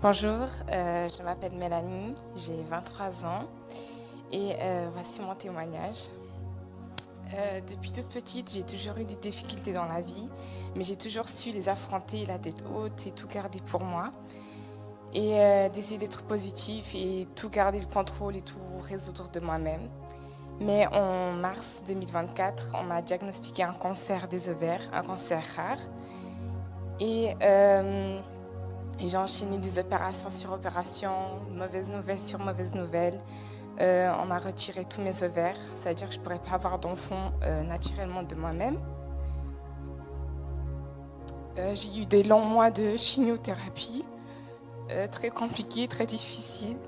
Bonjour, je m'appelle Mélanie, j'ai 23 ans et voici mon témoignage. Depuis toute petite, j'ai toujours eu des difficultés dans la vie, mais j'ai toujours su les affronter, la tête haute et tout garder pour moi. Et d'essayer d'être positif et tout garder le contrôle et tout résoudre de moi-même. Mais en mars 2024, on m'a diagnostiqué un cancer des ovaires, un cancer rare. Et j'ai enchaîné des opérations sur opérations, mauvaises nouvelles sur mauvaises nouvelles. On m'a retiré tous mes ovaires, c'est-à-dire que je ne pourrais pas avoir d'enfant naturellement de moi-même. J'ai eu des longs mois de chimiothérapie, très compliqués, très difficiles.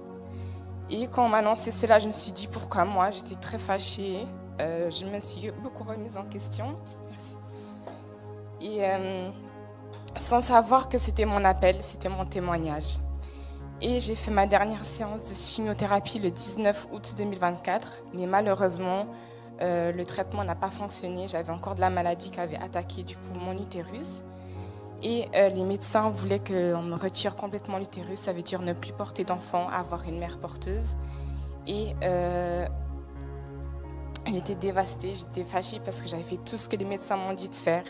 Et quand on m'a annoncé cela, je me suis dit pourquoi moi, j'étais très fâchée. Je me suis beaucoup remise en question. Merci. Et sans savoir que c'était mon appel, c'était mon témoignage. Et j'ai fait ma dernière séance de chimiothérapie le 19 août 2024, mais malheureusement, le traitement n'a pas fonctionné. J'avais encore de la maladie qui avait attaqué du coup mon utérus. Et les médecins voulaient qu'on me retire complètement l'utérus, ça veut dire ne plus porter d'enfant, avoir une mère porteuse. Et j'étais dévastée, j'étais fâchée parce que j'avais fait tout ce que les médecins m'ont dit de faire.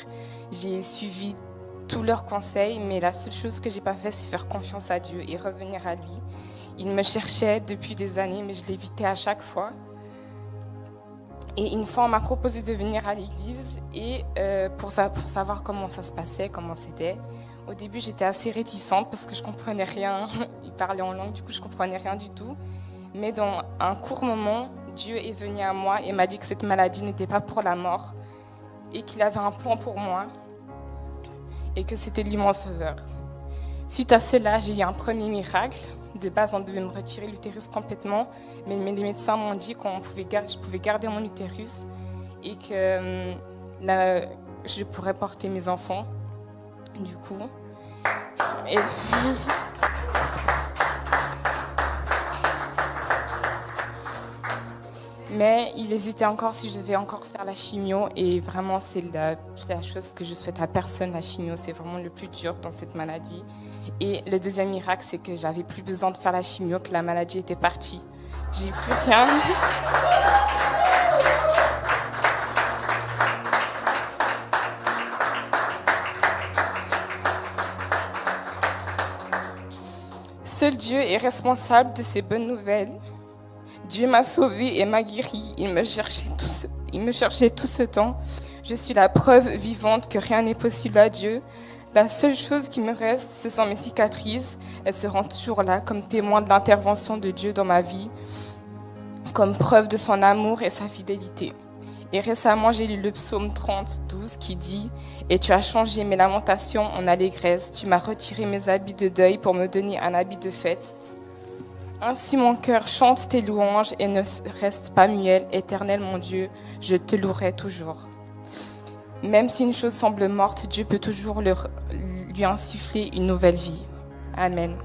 J'ai suivi tous leurs conseils, mais la seule chose que j'ai pas fait, c'est faire confiance à Dieu et revenir à lui. Il me cherchait depuis des années, mais je l'évitais à chaque fois. Et une fois, on m'a proposé de venir à l'église et pour savoir comment ça se passait, comment c'était. Au début, j'étais assez réticente parce que je comprenais rien. Il parlait en langue, du coup, je comprenais rien du tout. Mais dans un court moment, Dieu est venu à moi et m'a dit que cette maladie n'était pas pour la mort et qu'il avait un plan pour moi et que c'était lui mon sauveur. Suite à cela, j'ai eu un premier miracle. De base, on devait me retirer l'utérus complètement, mais les médecins m'ont dit que je pouvais garder mon utérus et que je pourrais porter mes enfants. Du coup, mais il hésitait encore si je devais encore faire la chimio et vraiment c'est la chose que je souhaite à personne, la chimio, c'est vraiment le plus dur dans cette maladie. Et le deuxième miracle, c'est que j'avais plus besoin de faire la chimio, que la maladie était partie. J'ai plus rien. Seul Dieu est responsable de ces bonnes nouvelles. Dieu m'a sauvée et m'a guérie. Il me cherchait tout ce temps. Je suis la preuve vivante que rien n'est possible à Dieu. La seule chose qui me reste, ce sont mes cicatrices. Elles seront toujours là comme témoin de l'intervention de Dieu dans ma vie, comme preuve de son amour et sa fidélité. Et récemment, j'ai lu le psaume 30, 12 qui dit « Et tu as changé mes lamentations en allégresse. Tu m'as retiré mes habits de deuil pour me donner un habit de fête. » Ainsi mon cœur chante tes louanges et ne reste pas muet. Éternel mon Dieu, je te louerai toujours. Même si une chose semble morte, Dieu peut toujours lui insuffler une nouvelle vie. Amen.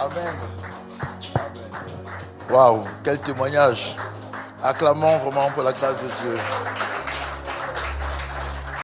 Amen. Amen. Waouh, quel témoignage. Acclamons vraiment pour la grâce de Dieu.